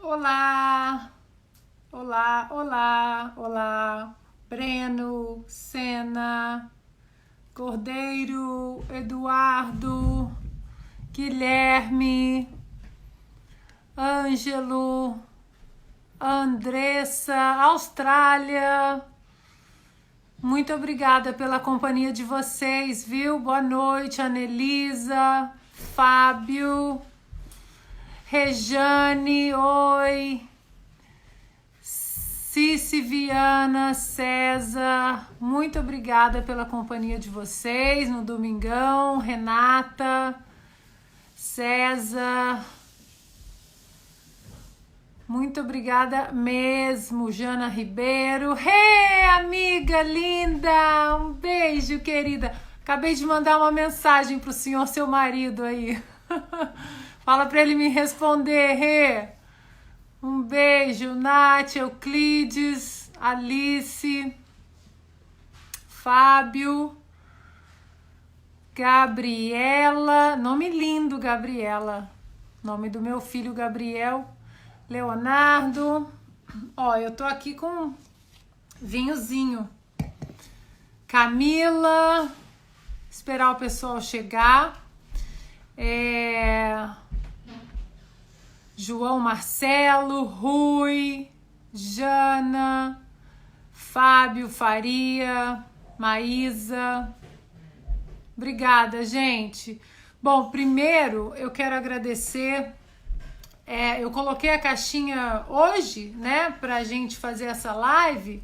Olá, olá, olá, olá. Breno, Sena, Cordeiro, Eduardo, Guilherme, Ângelo, Andressa, Austrália. Muito obrigada pela companhia de vocês, viu? Boa noite, Anelisa, Fábio, Rejane, oi. Cici, Viana, César, muito obrigada pela companhia de vocês no domingão. Renata, César, muito obrigada mesmo. Jana Ribeiro, hey, amiga linda, um beijo, querida. Acabei de mandar uma mensagem pro senhor, seu marido aí. Fala para ele me responder, Rê. Um beijo, Nath, Euclides, Alice, Fábio, Gabriela, nome lindo, Gabriela, nome do meu filho Gabriel, Leonardo. Ó, eu tô aqui com vinhozinho. Camila, esperar o pessoal chegar. João Marcelo, Rui, Jana, Fábio Faria, Maísa. Obrigada, gente. Bom, primeiro eu quero agradecer. Eu coloquei a caixinha hoje, né, pra gente fazer essa live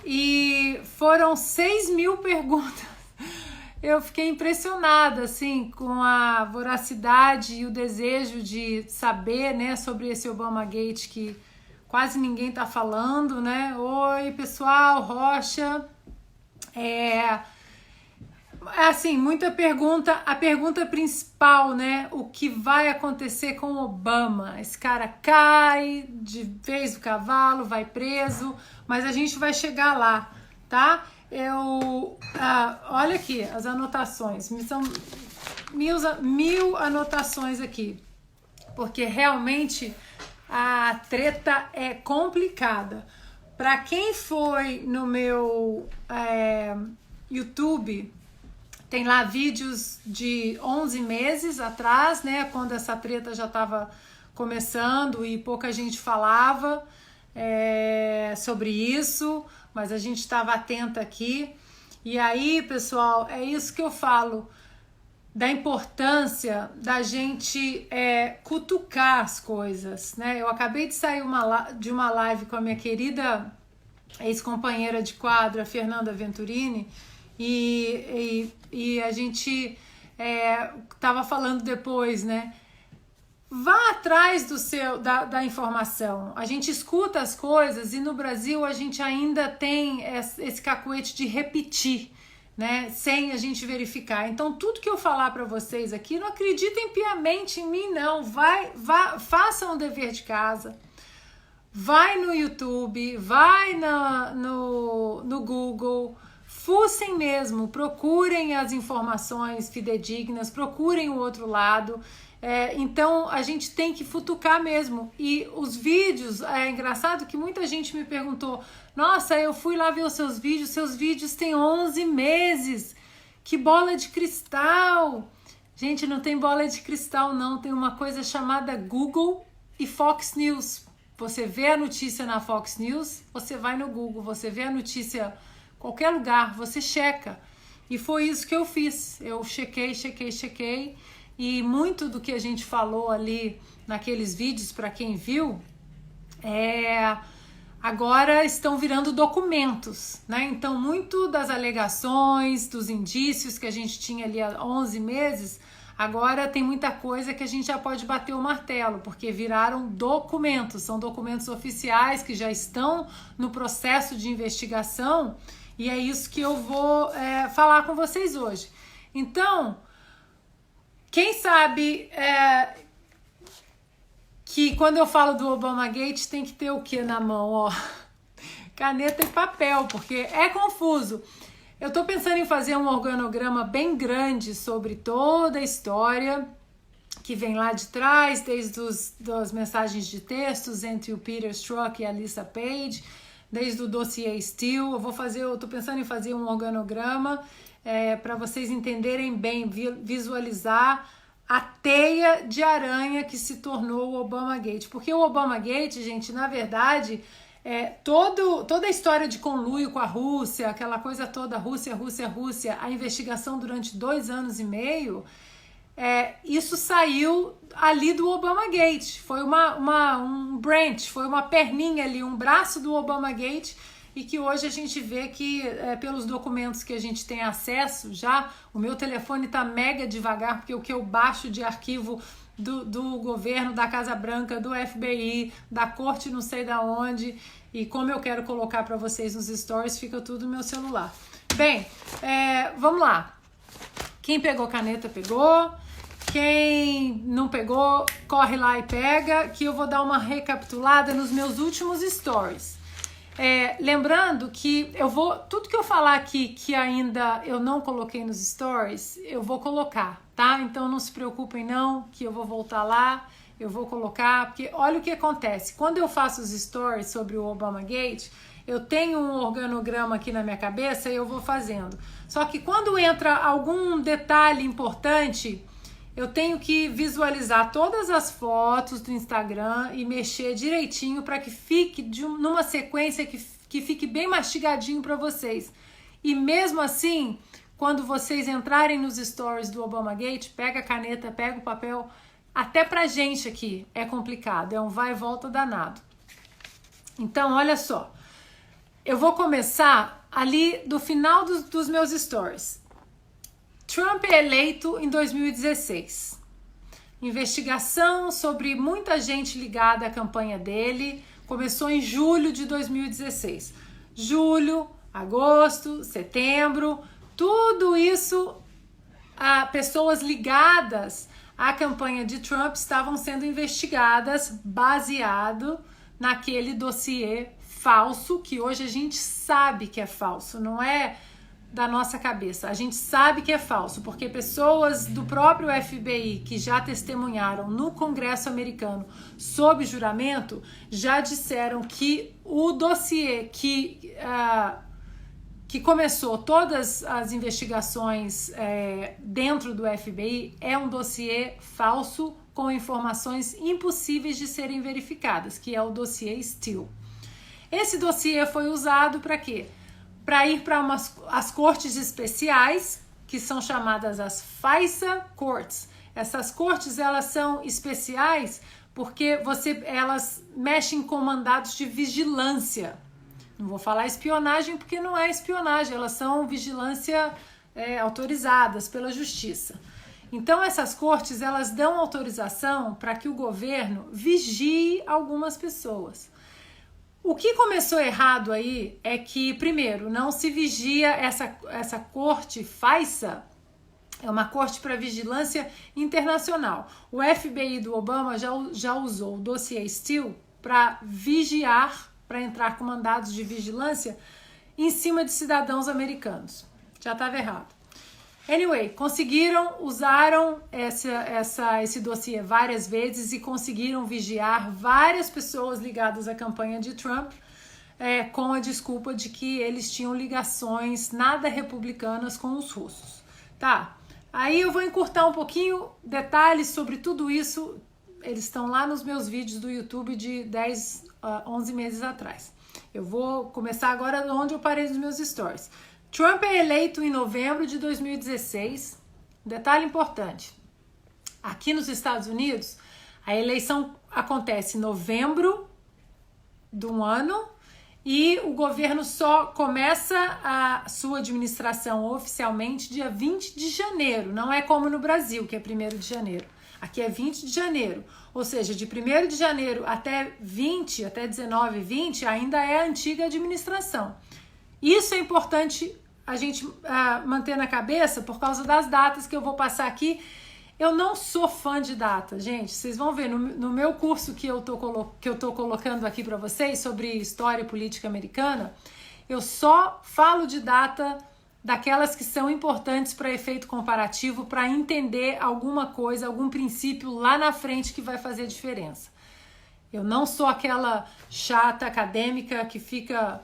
e foram 6.000 perguntas. Eu fiquei impressionada, assim, com a voracidade e o desejo de saber, né, sobre esse Obamagate que quase ninguém tá falando, né? Oi, pessoal, Rocha. Assim, muita pergunta. A pergunta principal, né? O que vai acontecer com Obama? Esse cara cai de vez do cavalo, vai preso, mas a gente vai chegar lá, tá? Olha aqui as anotações, são 1.000 anotações aqui, porque realmente a treta é complicada. Para quem foi no meu YouTube, tem lá vídeos de 11 meses atrás, né, quando essa treta já estava começando e pouca gente falava sobre isso, mas a gente estava atenta aqui. E aí, pessoal, é isso que eu falo, da importância da gente cutucar as coisas, né? Eu acabei de sair de uma live com a minha querida ex-companheira de quadro, a Fernanda Venturini, e a gente estava falando depois, né? Vá atrás da informação. A gente escuta as coisas e no Brasil a gente ainda tem esse cacuete de repetir, né? Sem a gente verificar. Então, tudo que eu falar para vocês aqui, não acreditem piamente em mim, não. Façam o dever de casa. Vai no YouTube, vai no Google, fucem mesmo, procurem as informações fidedignas, procurem o outro lado. Então a gente tem que futucar mesmo. E os vídeos, é engraçado que muita gente me perguntou: nossa, eu fui lá ver os seus vídeos têm 11 meses, que bola de cristal. Gente, não tem bola de cristal não, tem uma coisa chamada Google e Fox News. Você vê a notícia na Fox News, você vai no Google, você vê a notícia em qualquer lugar, você checa. E foi isso que eu fiz, eu chequei. E muito do que a gente falou ali naqueles vídeos, para quem viu, agora estão virando documentos, né? Então, muito das alegações, dos indícios que a gente tinha ali há 11 meses, agora tem muita coisa que a gente já pode bater o martelo, porque viraram documentos, são documentos oficiais que já estão no processo de investigação, e é isso que eu vou falar com vocês hoje. Então, quem sabe que quando eu falo do Obamagate tem que ter o que na mão? Ó, caneta e papel, porque é confuso. Eu tô pensando em fazer um organograma bem grande sobre toda a história, que vem lá de trás, desde das mensagens de textos entre o Peter Strzok e a Lisa Page, desde o dossiê Steele. Eu tô pensando em fazer um organograma para vocês entenderem bem, visualizar a teia de aranha que se tornou o Obamagate. Porque o Obamagate, gente, na verdade, toda a história de conluio com a Rússia, aquela coisa toda, Rússia, a investigação durante 2 anos e meio, isso saiu ali do Obamagate. Foi um branch, foi uma perninha ali, um braço do Obamagate, e que hoje a gente vê que, pelos documentos que a gente tem acesso já, o meu telefone tá mega devagar, porque o que eu baixo de arquivo do governo, da Casa Branca, do FBI, da corte não sei da onde, e como eu quero colocar para vocês nos stories, fica tudo no meu celular. Bem, vamos lá. Quem pegou caneta, pegou. Quem não pegou, corre lá e pega, que eu vou dar uma recapitulada nos meus últimos stories. Lembrando que tudo que eu falar aqui que ainda eu não coloquei nos stories, eu vou colocar, tá? Então não se preocupem não, que eu vou voltar lá, eu vou colocar, porque olha o que acontece. Quando eu faço os stories sobre o Obamagate, eu tenho um organograma aqui na minha cabeça e eu vou fazendo. Só que quando entra algum detalhe importante, eu tenho que visualizar todas as fotos do Instagram e mexer direitinho para que fique numa sequência que fique bem mastigadinho para vocês. E mesmo assim, quando vocês entrarem nos stories do Obamagate, pega a caneta, pega o papel, até pra gente aqui é complicado, é um vai e volta danado. Então, olha só, eu vou começar ali do final dos meus stories. Trump é eleito em 2016. Investigação sobre muita gente ligada à campanha dele começou em julho de 2016. Julho, agosto, setembro, tudo isso, pessoas ligadas à campanha de Trump estavam sendo investigadas baseado naquele dossiê falso, que hoje a gente sabe que é falso, não é da nossa cabeça. A gente sabe que é falso, porque pessoas do próprio FBI que já testemunharam no Congresso americano sob juramento já disseram que o dossiê que começou todas as investigações dentro do FBI é um dossiê falso com informações impossíveis de serem verificadas, que é o dossiê Steele. Esse dossiê foi usado para quê? Para ir para as cortes especiais, que são chamadas as FISA Courts. Essas cortes, elas são especiais porque elas mexem com mandados de vigilância. Não vou falar espionagem porque não é espionagem, elas são vigilância autorizadas pela justiça. Então essas cortes, elas dão autorização para que o governo vigie algumas pessoas. O que começou errado aí é que, primeiro, não se vigia essa corte FISA, é uma corte para vigilância internacional. O FBI do Obama já usou o dossiê Steele para vigiar, para entrar com mandados de vigilância em cima de cidadãos americanos. Já estava errado. Anyway, usaram esse dossiê várias vezes e conseguiram vigiar várias pessoas ligadas à campanha de Trump com a desculpa de que eles tinham ligações nada republicanas com os russos. Tá, aí eu vou encurtar um pouquinho detalhes sobre tudo isso, eles estão lá nos meus vídeos do YouTube de 11 meses atrás. Eu vou começar agora onde eu parei nos meus stories. Trump é eleito em novembro de 2016. Detalhe importante: aqui nos Estados Unidos, a eleição acontece em novembro de um ano e o governo só começa a sua administração oficialmente dia 20 de janeiro. Não é como no Brasil, que é 1º de janeiro. Aqui é 20 de janeiro. Ou seja, de 1º de janeiro até 19, 20, ainda é a antiga administração. Isso é importante a gente manter na cabeça por causa das datas que eu vou passar aqui. Eu não sou fã de data, gente. Vocês vão ver no meu curso que eu tô colocando aqui para vocês sobre história e política americana, eu só falo de data daquelas que são importantes para efeito comparativo, para entender alguma coisa, algum princípio lá na frente que vai fazer diferença. Eu não sou aquela chata acadêmica que fica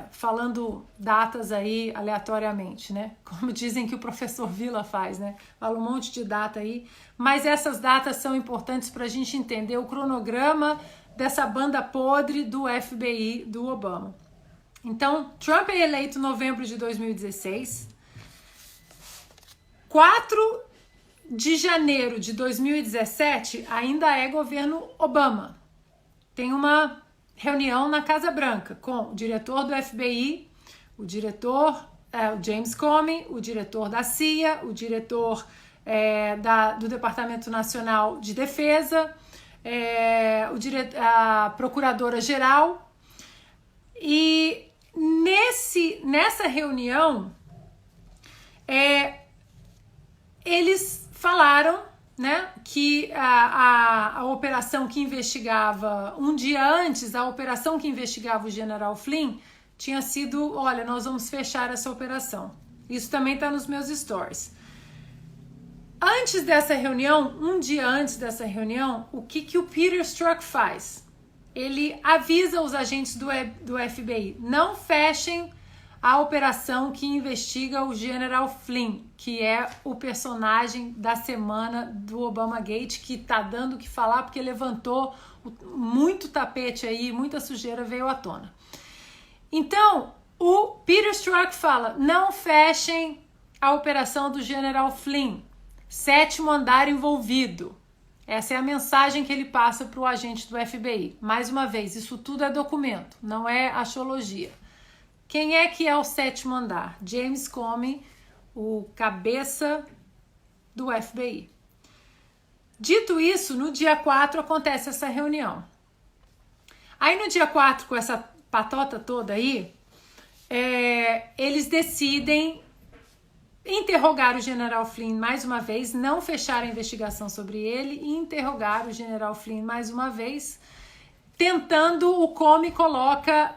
falando datas aí aleatoriamente, né? Como dizem que o professor Villa faz, né? Fala um monte de data aí, mas essas datas são importantes para a gente entender o cronograma dessa banda podre do FBI do Obama. Então, Trump é eleito em novembro de 2016. 4 de janeiro de 2017 ainda é governo Obama. Tem uma reunião na Casa Branca com o diretor do FBI, o James Comey, o diretor da CIA, o diretor do Departamento Nacional de Defesa, a procuradora-geral. E nessa reunião, eles falaram, né, que a operação que investigava, um dia antes, a operação que investigava o general Flynn tinha sido, olha, nós vamos fechar essa operação. Isso também está nos meus stories. Antes dessa reunião, um dia antes dessa reunião, o que o Peter Strzok faz? Ele avisa os agentes do FBI, não fechem a operação que investiga o General Flynn, que é o personagem da semana do Obama Gate, que tá dando o que falar, porque levantou muito tapete aí, muita sujeira veio à tona. Então, o Peter Strzok fala, não fechem a operação do General Flynn, 7º andar envolvido. Essa é a mensagem que ele passa para o agente do FBI. Mais uma vez, isso tudo é documento, não é axiologia. Quem é que é o 7º andar? James Comey, o cabeça do FBI. Dito isso, no dia 4 acontece essa reunião. Aí no dia 4, com essa patota toda aí, eles decidem interrogar o general Flynn mais uma vez, não fechar a investigação sobre ele e interrogar o general Flynn mais uma vez, tentando, o Comey coloca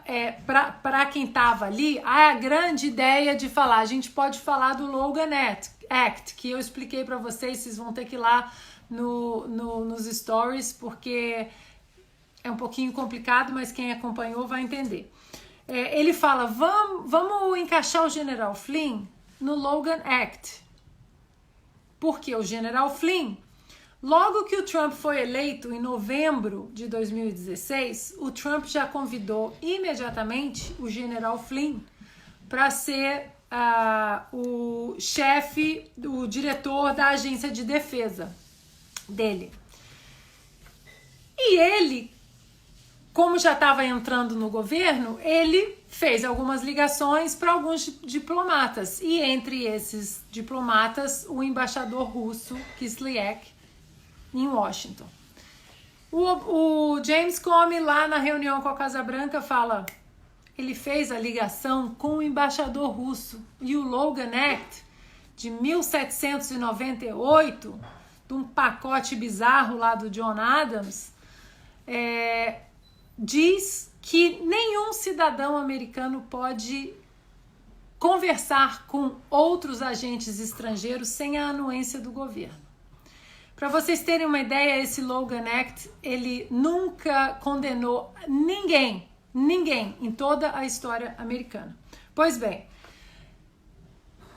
para quem estava ali a grande ideia de falar, a gente pode falar do Logan Act, que eu expliquei para vocês vão ter que ir lá nos stories, porque é um pouquinho complicado, mas quem acompanhou vai entender. Ele fala, vamos encaixar o general Flynn no Logan Act. Porque o general Flynn, logo que o Trump foi eleito em novembro de 2016, o Trump já convidou imediatamente o general Flynn para ser o chefe, o diretor da agência de defesa dele. E ele, como já estava entrando no governo, ele fez algumas ligações para alguns diplomatas. E entre esses diplomatas, o embaixador russo, Kislyak, em Washington. O James Comey, lá na reunião com a Casa Branca, fala, ele fez a ligação com o embaixador russo. E o Logan Act, de 1798, de um pacote bizarro lá do John Adams, diz que nenhum cidadão americano pode conversar com outros agentes estrangeiros sem a anuência do governo. Para vocês terem uma ideia, esse Logan Act, ele nunca condenou ninguém em toda a história americana. Pois bem,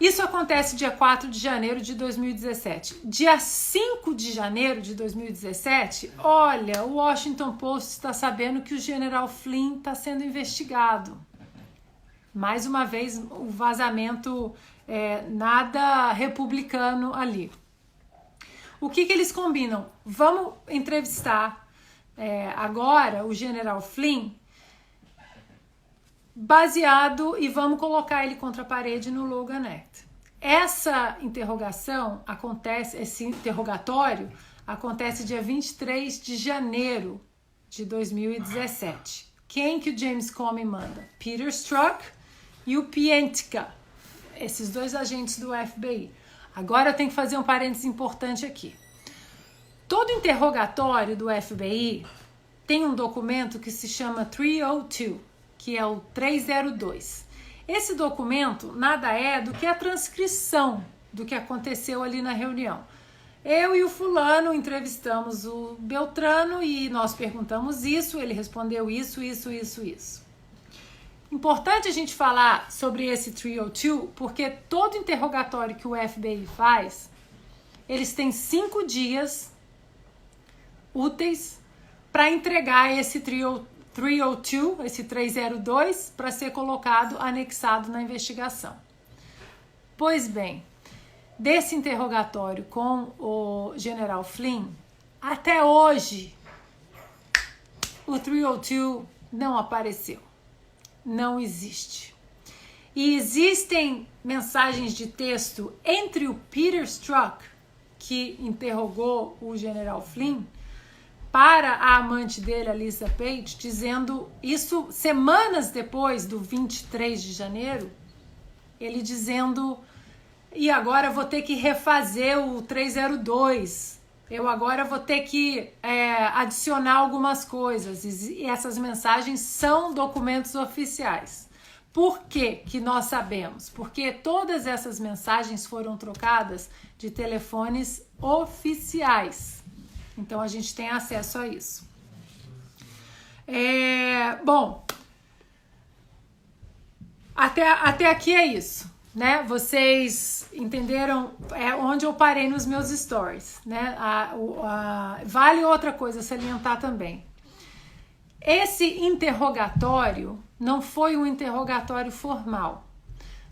isso acontece dia 4 de janeiro de 2017. Dia 5 de janeiro de 2017, olha, o Washington Post está sabendo que o general Flynn está sendo investigado. Mais uma vez, o vazamento nada republicano ali. O que eles combinam? Vamos entrevistar agora o general Flynn baseado e vamos colocar ele contra a parede no Logan Act. Essa interrogação acontece, esse interrogatório acontece dia 23 de janeiro de 2017. Quem que o James Comey manda? Peter Strzok e o Piętka, esses dois agentes do FBI. Agora eu tenho que fazer um parênteses importante aqui. Todo interrogatório do FBI tem um documento que se chama 302, que é o 302. Esse documento nada é do que a transcrição do que aconteceu ali na reunião. Eu e o fulano entrevistamos o Beltrano e nós perguntamos isso, ele respondeu isso. Importante a gente falar sobre esse 302, porque todo interrogatório que o FBI faz, eles têm 5 dias úteis para entregar esse 302, esse 302, para ser colocado, anexado na investigação. Pois bem, desse interrogatório com o general Flynn, até hoje, o 302 não apareceu. Não existe. E existem mensagens de texto entre o Peter Strzok, que interrogou o general Flynn, para a amante dele, a Lisa Page, dizendo isso semanas depois do 23 de janeiro, ele dizendo: e agora eu vou ter que refazer o 302, eu agora vou ter que adicionar algumas coisas. E essas mensagens são documentos oficiais. Por que nós sabemos? Porque todas essas mensagens foram trocadas de telefones oficiais. Então a gente tem acesso a isso. Bom, até aqui é isso. Né? Vocês entenderam onde eu parei nos meus stories, né? Vale outra coisa salientar também. Esse interrogatório não foi um interrogatório formal.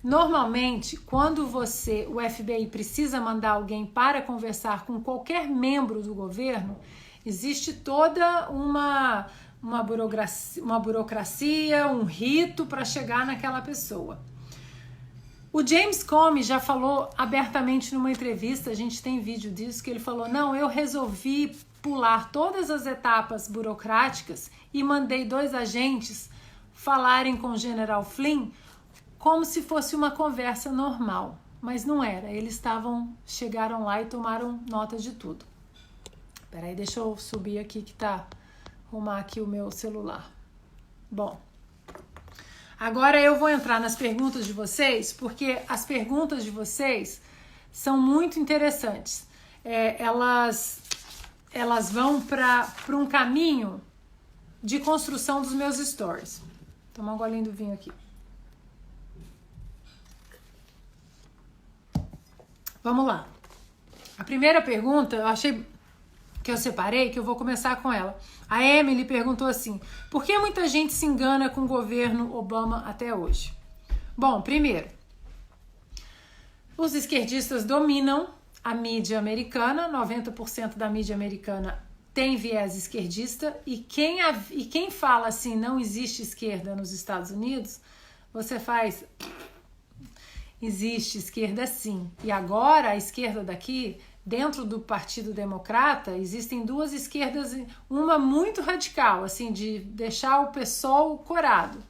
Normalmente, quando o FBI precisa mandar alguém para conversar com qualquer membro do governo, existe toda uma burocracia, um rito para chegar naquela pessoa. O James Comey já falou abertamente numa entrevista, a gente tem vídeo disso, que ele falou: não, eu resolvi pular todas as etapas burocráticas e mandei 2 agentes falarem com o general Flynn como se fosse uma conversa normal. Mas não era, eles chegaram lá e tomaram nota de tudo. Peraí, deixa eu subir aqui arrumar aqui o meu celular. Bom. Agora eu vou entrar nas perguntas de vocês, porque as perguntas de vocês são muito interessantes. Elas vão para um caminho de construção dos meus stories. Vou tomar um golinho do vinho aqui. Vamos lá. A primeira pergunta, eu achei que eu separei, que eu vou começar com ela. A Emily perguntou assim: por que muita gente se engana com o governo Obama até hoje? Bom, primeiro, os esquerdistas dominam a mídia americana, 90% da mídia americana tem viés esquerdista, e quem fala assim, não existe esquerda nos Estados Unidos, você faz: existe esquerda sim. E agora a esquerda daqui, dentro do Partido Democrata, existem 2 esquerdas, uma muito radical, assim, de deixar o pessoal corado,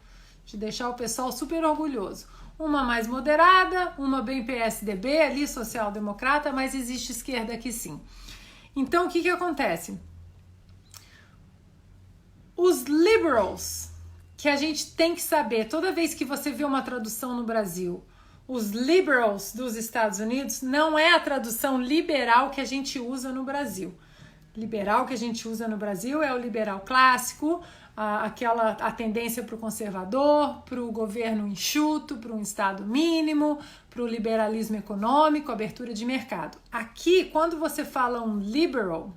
de deixar o pessoal super orgulhoso. Uma mais moderada, uma bem PSDB, ali social-democrata, mas existe esquerda aqui sim. Então, o que acontece? Os liberals, que a gente tem que saber, toda vez que você vê uma tradução no Brasil, os liberals dos Estados Unidos não é a tradução liberal que a gente usa no Brasil. Liberal que a gente usa no Brasil é o liberal clássico, a tendência para o conservador, para o governo enxuto, para um Estado mínimo, para o liberalismo econômico, abertura de mercado. Aqui, quando você fala um liberal,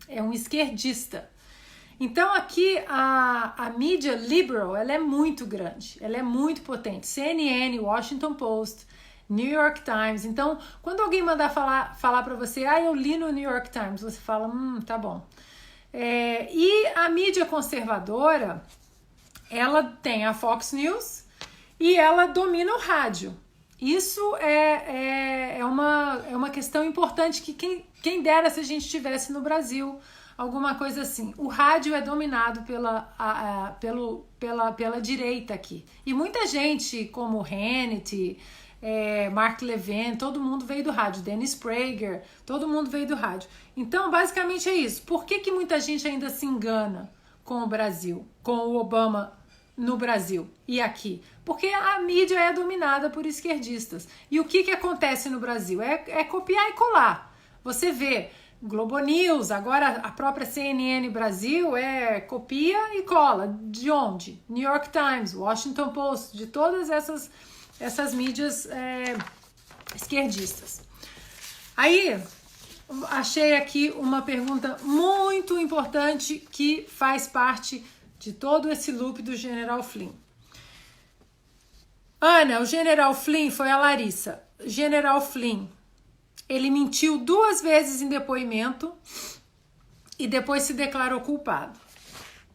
é um esquerdista. Então aqui a mídia liberal, ela é muito grande, ela é muito potente. CNN, Washington Post, New York Times. Então, quando alguém mandar falar para você: eu li no New York Times, você fala: tá bom. E a mídia conservadora, ela tem a Fox News e ela domina o rádio. Isso é uma questão importante que quem dera se a gente tivesse no Brasil alguma coisa assim. O rádio é dominado pela direita aqui. E muita gente, como Hannity, Mark Levin, todo mundo veio do rádio. Dennis Prager, todo mundo veio do rádio. Então, basicamente é isso. Por que muita gente ainda se engana com o Brasil, com o Obama no Brasil e aqui? Porque a mídia é dominada por esquerdistas. E o que acontece no Brasil? É copiar e colar. Você vê Globo News, agora a própria CNN Brasil copia e cola. De onde? New York Times, Washington Post, de todas essas mídias esquerdistas. Aí, achei aqui uma pergunta muito importante que faz parte de todo esse loop do General Flynn. Ana, o General Flynn foi a Larissa. General Flynn, ele mentiu 2 vezes em depoimento e depois se declarou culpado.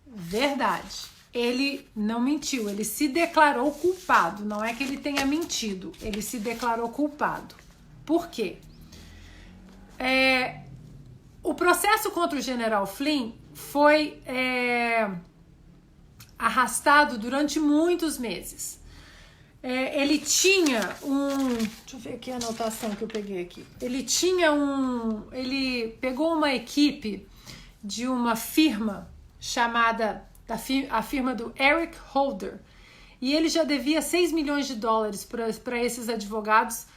Verdade. Ele não mentiu, ele se declarou culpado. Não é que ele tenha mentido, ele se declarou culpado. Por quê? O processo contra o General Flynn foi arrastado durante muitos meses. Ele tinha deixa eu ver aqui a anotação que eu peguei aqui. Ele pegou uma equipe de uma firma chamada, a firma do Eric Holder, e ele já devia $6 milhões para esses advogados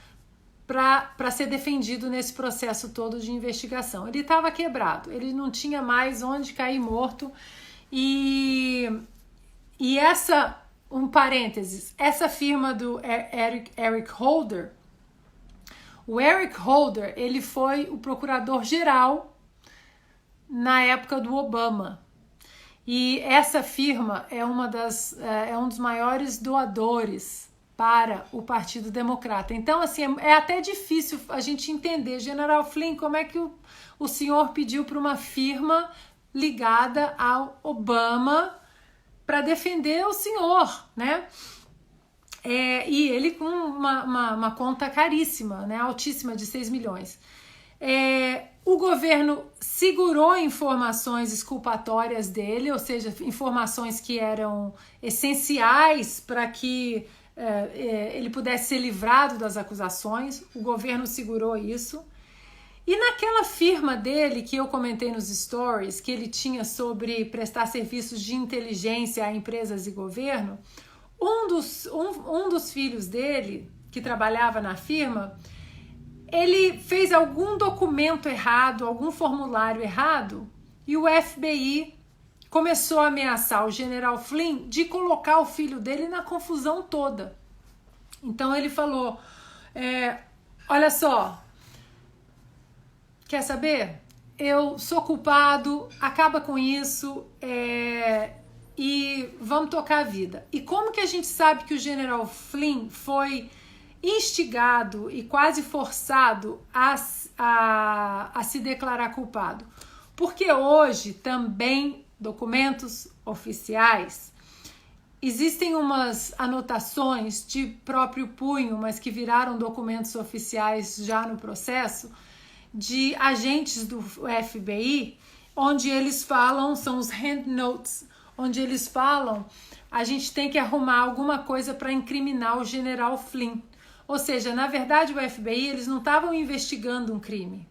para ser defendido nesse processo todo de investigação. Ele estava quebrado, ele não tinha mais onde cair morto, e essa firma do Eric Holder, o Eric Holder, ele foi o procurador-geral na época do Obama. E essa firma é um dos maiores doadores para o Partido Democrata. Então, assim, é até difícil a gente entender, General Flynn, como é que o senhor pediu para uma firma ligada ao Obama para defender o senhor, né? E ele com uma conta caríssima, né? Altíssima, de 6 milhões. O governo segurou informações exculpatórias dele, ou seja, informações que eram essenciais para que ele pudesse ser livrado das acusações. O governo segurou isso. E naquela firma dele, que eu comentei nos stories, que ele tinha sobre prestar serviços de inteligência a empresas e governo, um dos filhos dele, que trabalhava na firma, ele fez algum documento errado, algum formulário errado, e o FBI começou a ameaçar o General Flynn de colocar o filho dele na confusão toda. Então ele falou, olha só, quer saber? Eu sou culpado, acaba com isso e vamos tocar a vida. E como que a gente sabe que o General Flynn foi instigado e quase forçado a se declarar culpado? Porque hoje também documentos oficiais, existem umas anotações de próprio punho, mas que viraram documentos oficiais já no processo, de agentes do FBI, onde eles falam, são os hand notes, onde eles falam, a gente tem que arrumar alguma coisa para incriminar o General Flynn. Ou seja, na verdade o FBI, eles não estavam investigando um crime.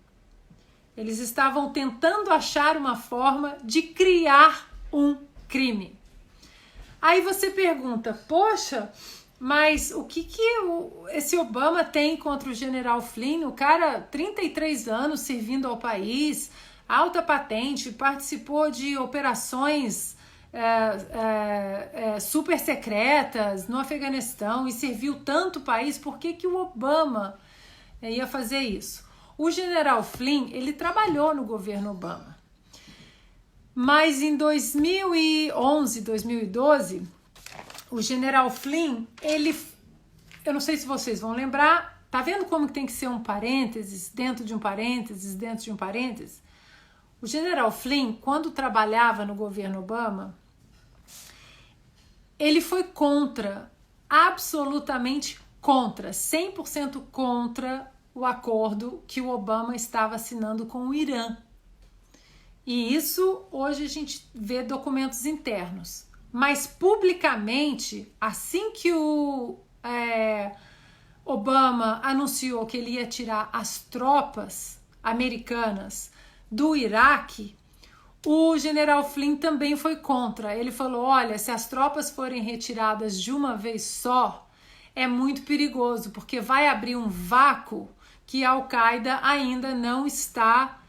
Eles estavam tentando achar uma forma de criar um crime. Aí você pergunta, poxa, mas o que esse Obama tem contra o General Flynn? O cara, 33 anos servindo ao país, alta patente, participou de operações super secretas no Afeganistão e serviu tanto o país. Por que o Obama ia fazer isso? O General Flynn, ele trabalhou no governo Obama. Mas em 2011, 2012, o General Flynn, eu não sei se vocês vão lembrar, tá vendo como tem que ser um parênteses, dentro de um parênteses, dentro de um parênteses? O General Flynn, quando trabalhava no governo Obama, ele foi contra, absolutamente contra, 100% contra o acordo que o Obama estava assinando com o Irã. E isso, hoje a gente vê documentos internos. Mas publicamente, assim que o Obama anunciou que ele ia tirar as tropas americanas do Iraque, o general Flynn também foi contra. Ele falou, olha, se as tropas forem retiradas de uma vez só, é muito perigoso, porque vai abrir um vácuo que a Al-Qaeda ainda não está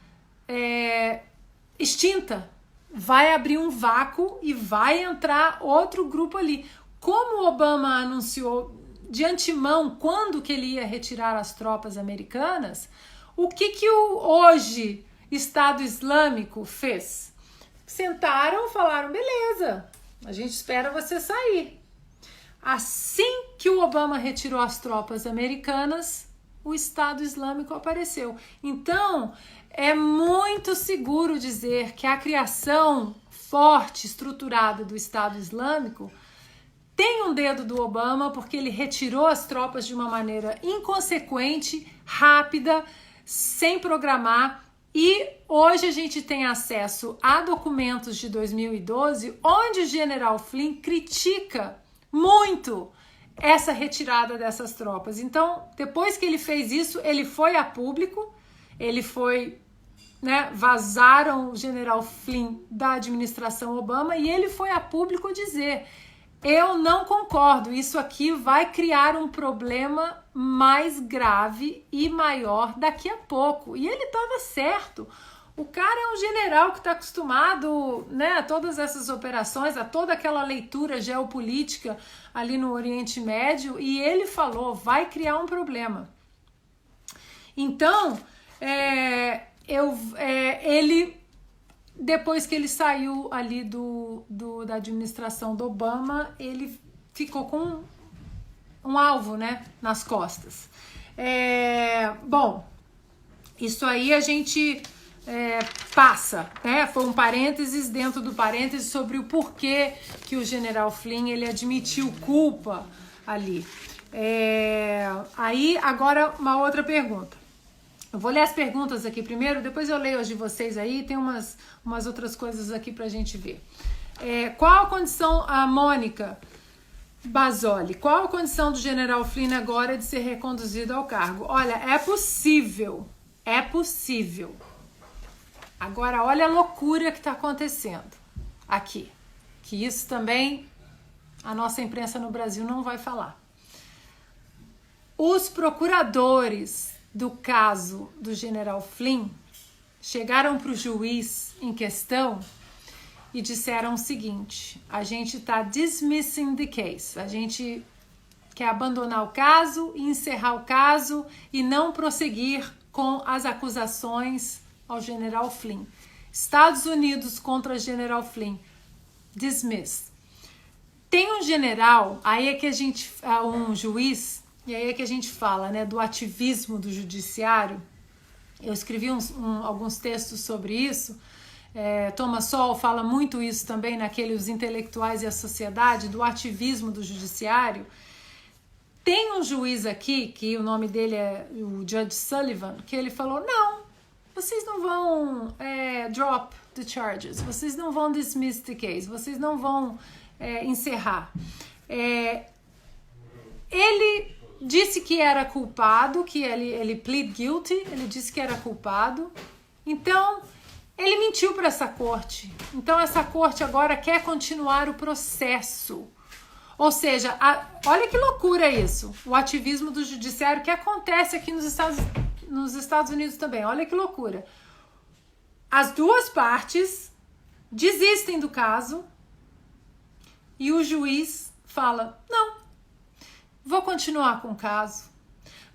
extinta. Vai abrir um vácuo e vai entrar outro grupo ali. Como o Obama anunciou de antemão quando que ele ia retirar as tropas americanas, o que o hoje Estado Islâmico fez? Sentaram, falaram, beleza, a gente espera você sair. Assim que o Obama retirou as tropas americanas, o Estado Islâmico apareceu. Então, é muito seguro dizer que a criação forte, estruturada do Estado Islâmico tem um dedo do Obama, porque ele retirou as tropas de uma maneira inconsequente, rápida, sem programar. E hoje a gente tem acesso a documentos de 2012, onde o general Flynn critica muito essa retirada dessas tropas. Então, depois que ele fez isso, ele foi a público, ele foi, vazaram o general Flynn da administração Obama e ele foi a público dizer, eu não concordo, isso aqui vai criar um problema mais grave e maior daqui a pouco. E ele estava certo. O cara é um general que está acostumado, a todas essas operações, a toda aquela leitura geopolítica ali no Oriente Médio, e ele falou, vai criar um problema. Então, ele, depois que ele saiu ali da administração do Obama, ele ficou com um alvo, nas costas. Bom, isso aí a gente passa, foi um parênteses dentro do parênteses sobre o porquê que o general Flynn ele admitiu culpa ali. Aí, agora, uma outra pergunta. Eu vou ler as perguntas aqui primeiro, depois eu leio as de vocês aí, tem umas outras coisas aqui pra gente ver. Qual a condição, a Mônica Basoli, qual a condição do general Flynn agora de ser reconduzido ao cargo? Olha, é possível. Agora, olha a loucura que está acontecendo aqui, que isso também a nossa imprensa no Brasil não vai falar. Os procuradores do caso do general Flynn chegaram para o juiz em questão e disseram o seguinte, a gente está dismissing the case, a gente quer abandonar o caso e encerrar o caso e não prosseguir com as acusações ao general Flynn. Estados Unidos contra general Flynn. Dismiss. Tem um general, aí é que a gente, um juiz, e aí é que a gente fala, do ativismo do judiciário. Eu escrevi alguns textos sobre isso. Thomas Sowell fala muito isso também naquele Os Intelectuais e a Sociedade, do ativismo do judiciário. Tem um juiz aqui, que o nome dele é o Judge Sullivan, que ele falou, não, vocês não vão drop the charges, vocês não vão dismiss the case, vocês não vão encerrar. Ele disse que era culpado, que ele plead guilty, ele disse que era culpado, então ele mentiu para essa corte. Então essa corte agora quer continuar o processo. Ou seja, olha que loucura isso, o ativismo do judiciário que acontece aqui nos Estados Unidos também, olha que loucura. As duas partes desistem do caso e o juiz fala, não, vou continuar com o caso,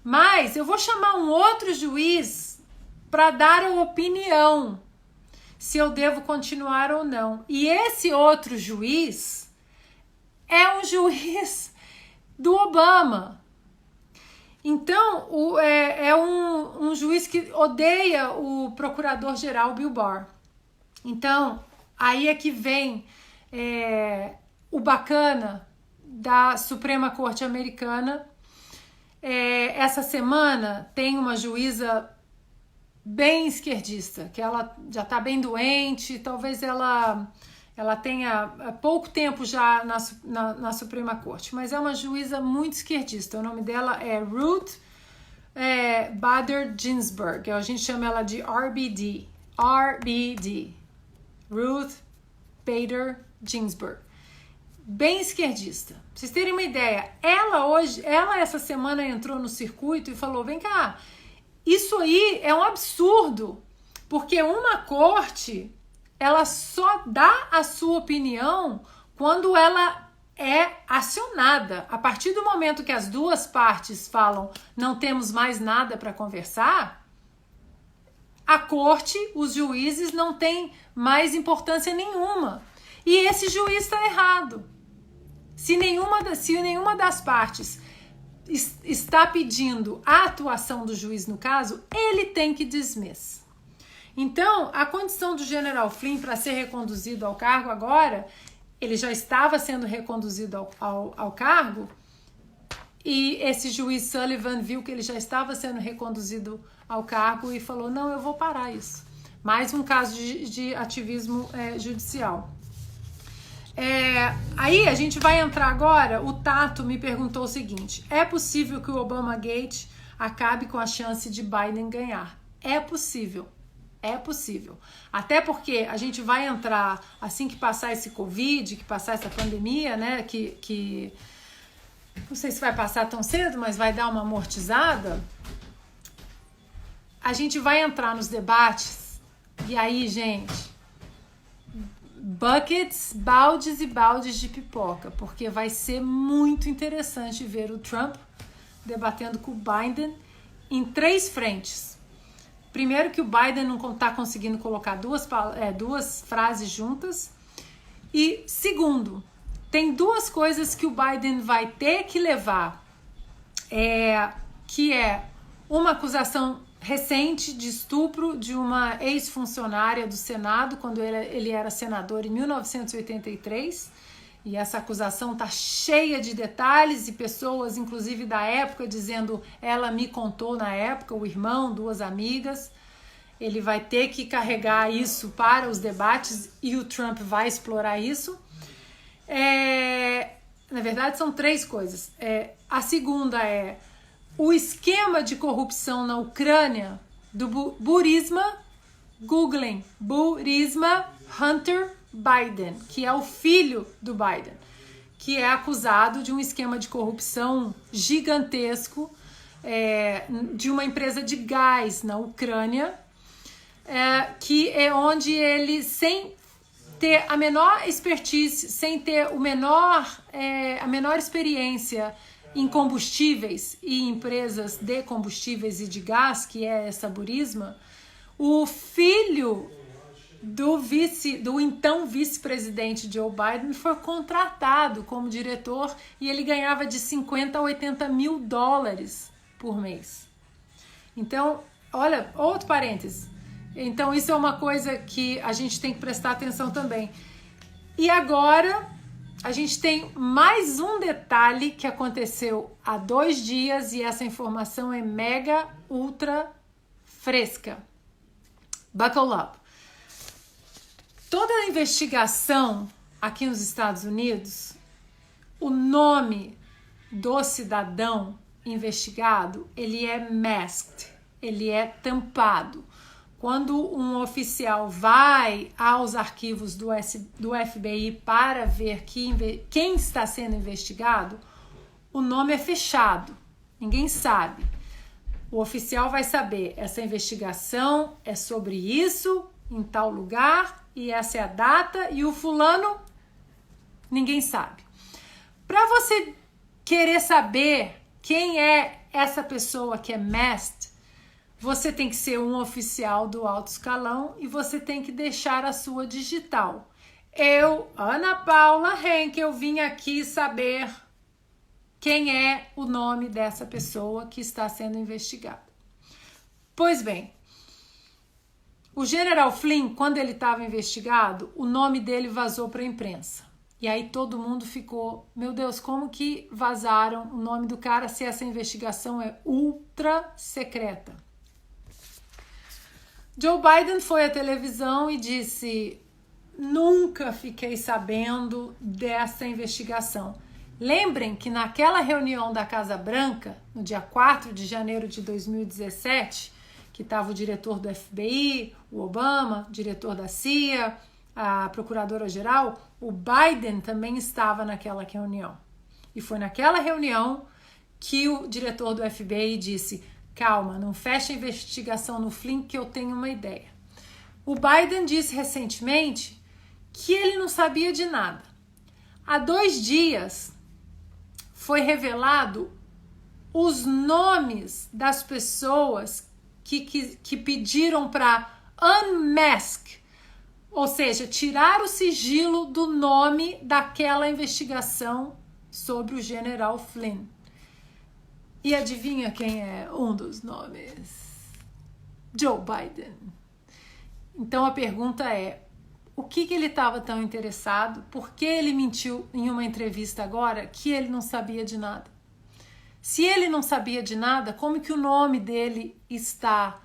mas eu vou chamar um outro juiz para dar a opinião se eu devo continuar ou não. E esse outro juiz é um juiz do Obama. Então, é um juiz que odeia o procurador-geral Bill Barr. Então, aí é que vem o bacana da Suprema Corte Americana. Essa semana tem uma juíza bem esquerdista, que ela já está bem doente, talvez ela tenha pouco tempo já na Suprema Corte, mas é uma juíza muito esquerdista. O nome dela é Ruth Bader Ginsburg, a gente chama ela de RBD. Ruth Bader Ginsburg, bem esquerdista. Pra vocês terem uma ideia, ela essa semana entrou no circuito e falou, vem cá, isso aí é um absurdo, porque uma corte, ela só dá a sua opinião quando ela é acionada. A partir do momento que as duas partes falam, não temos mais nada para conversar, a corte, os juízes não têm mais importância nenhuma. E esse juiz está errado. Se nenhuma das partes está pedindo a atuação do juiz no caso, ele tem que dismiss. Então, a condição do General Flynn para ser reconduzido ao cargo agora, ele já estava sendo reconduzido ao cargo, e esse juiz Sullivan viu que ele já estava sendo reconduzido ao cargo e falou, não, eu vou parar isso. Mais um caso de ativismo judicial. Aí a gente vai entrar agora, o Tato me perguntou o seguinte, é possível que o Obamagate acabe com a chance de Biden ganhar? É possível. É possível. Até porque a gente vai entrar, assim que passar esse Covid, que passar essa pandemia, né, que não sei se vai passar tão cedo, mas vai dar uma amortizada, a gente vai entrar nos debates, e aí, gente, buckets, baldes e baldes de pipoca, porque vai ser muito interessante ver o Trump debatendo com o Biden em 3 frentes. Primeiro, que o Biden não está conseguindo colocar duas frases juntas. E segundo, tem 2 coisas que o Biden vai ter que levar, que é uma acusação recente de estupro de uma ex-funcionária do Senado, quando ele era senador em 1983, e essa acusação está cheia de detalhes e pessoas, inclusive da época, dizendo, ela me contou na época, o irmão, 2 amigas. Ele vai ter que carregar isso para os debates e o Trump vai explorar isso. Na verdade, são 3 coisas. A segunda é o esquema de corrupção na Ucrânia do Burisma, googlem, Burisma Hunter Biden, que é o filho do Biden, que é acusado de um esquema de corrupção gigantesco de uma empresa de gás na Ucrânia, que é onde ele, sem ter a menor expertise, sem ter a menor experiência em combustíveis e empresas de combustíveis e de gás, que é essa Burisma, o filho do então vice-presidente Joe Biden foi contratado como diretor e ele ganhava de 50 a 80 mil dólares por mês. Então, olha, outro parênteses. Então, isso é uma coisa que a gente tem que prestar atenção também. E agora, a gente tem mais um detalhe que aconteceu há 2 dias e essa informação é mega, ultra fresca. Buckle up. Toda a investigação aqui nos Estados Unidos, o nome do cidadão investigado, ele é masked, ele é tampado. Quando um oficial vai aos arquivos do FBI para ver quem está sendo investigado, o nome é fechado, ninguém sabe. O oficial vai saber, essa investigação é sobre isso, em tal lugar, e essa é a data, e o fulano, ninguém sabe. Para você querer saber quem é essa pessoa que é masked, você tem que ser um oficial do alto escalão e você tem que deixar a sua digital. Eu, Ana Paula Henkel, vim aqui saber quem é o nome dessa pessoa que está sendo investigada. Pois bem, o General Flynn, quando ele estava investigado, o nome dele vazou para a imprensa. E aí todo mundo ficou, meu Deus, como que vazaram o nome do cara se essa investigação é ultra secreta? Joe Biden foi à televisão e disse, nunca fiquei sabendo dessa investigação. Lembrem que naquela reunião da Casa Branca, no dia 4 de janeiro de 2017, que estava o diretor do FBI, o Obama, diretor da CIA, a procuradora-geral, o Biden também estava naquela reunião. E foi naquela reunião que o diretor do FBI disse: calma, não fecha a investigação no Flynn que eu tenho uma ideia. O Biden disse recentemente que ele não sabia de nada. Há 2 dias foi revelado os nomes das pessoas que pediram para unmask, ou seja, tirar o sigilo do nome daquela investigação sobre o general Flynn. E adivinha quem é um dos nomes? Joe Biden. Então a pergunta é: o que ele estava tão interessado? Por que ele mentiu em uma entrevista agora que ele não sabia de nada? Se ele não sabia de nada, como que o nome dele está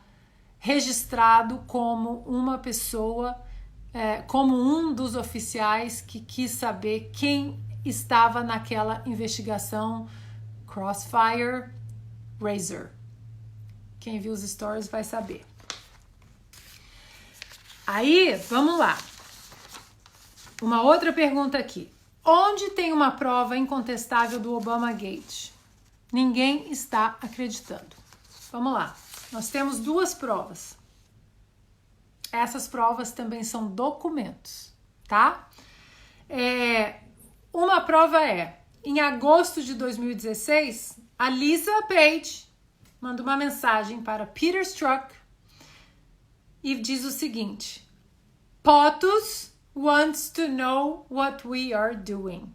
registrado como uma pessoa, como um dos oficiais que quis saber quem estava naquela investigação Crossfire Razor? Quem viu os stories vai saber. Aí, vamos lá. Uma outra pergunta aqui. Onde tem uma prova incontestável do Obamagate? Ninguém está acreditando. Vamos lá. Nós temos 2 provas. Essas provas também são documentos, tá? Uma prova em agosto de 2016, a Lisa Page manda uma mensagem para Peter Strzok e diz o seguinte: POTUS wants to know what we are doing.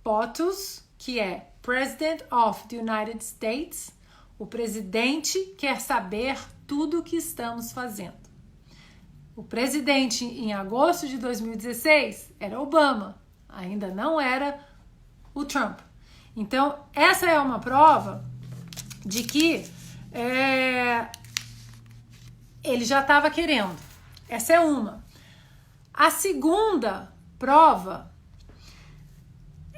POTUS, que é President of the United States, o presidente quer saber tudo o que estamos fazendo. O presidente, em agosto de 2016, era Obama, ainda não era o Trump. Então, essa é uma prova de que ele já estava querendo. Essa é uma. A segunda prova,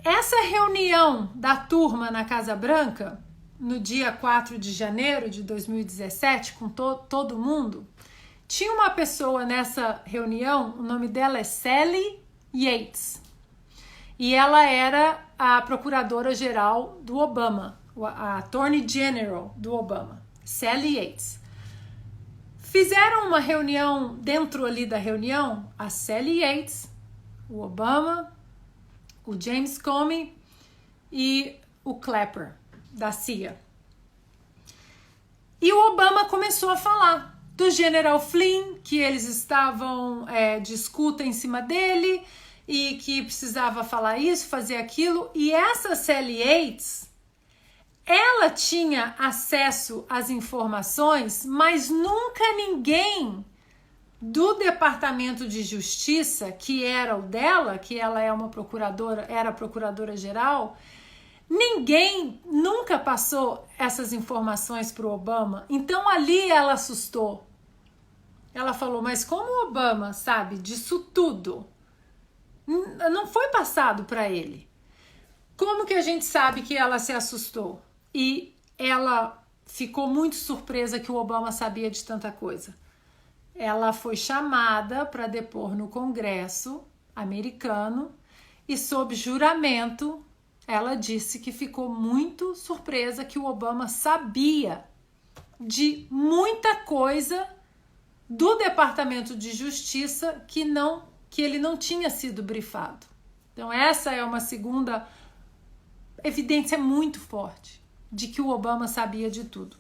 essa reunião da turma na Casa Branca, no dia 4 de janeiro de 2017, com todo mundo, tinha uma pessoa nessa reunião, o nome dela é Sally Yates. E ela era a procuradora-geral do Obama, a Attorney General do Obama, Sally Yates. Fizeram uma reunião, dentro ali da reunião, a Sally Yates, o Obama, o James Comey e o Clapper, da CIA. E o Obama começou a falar do General Flynn, que eles estavam discutem em cima dele e que precisava falar isso, fazer aquilo. E essa Sally Yates, ela tinha acesso às informações, mas nunca ninguém do Departamento de Justiça, que era o dela, que ela é uma procuradora, era procuradora-geral, ninguém nunca passou essas informações para o Obama. Então ali ela assustou. Ela falou: mas como o Obama sabe disso tudo? Não foi passado para ele. Como que a gente sabe que ela se assustou? E ela ficou muito surpresa que o Obama sabia de tanta coisa. Ela foi chamada para depor no Congresso americano e, sob juramento, ela disse que ficou muito surpresa que o Obama sabia de muita coisa do Departamento de Justiça que ele não tinha sido brifado. Então essa é uma segunda evidência muito forte de que o Obama sabia de tudo.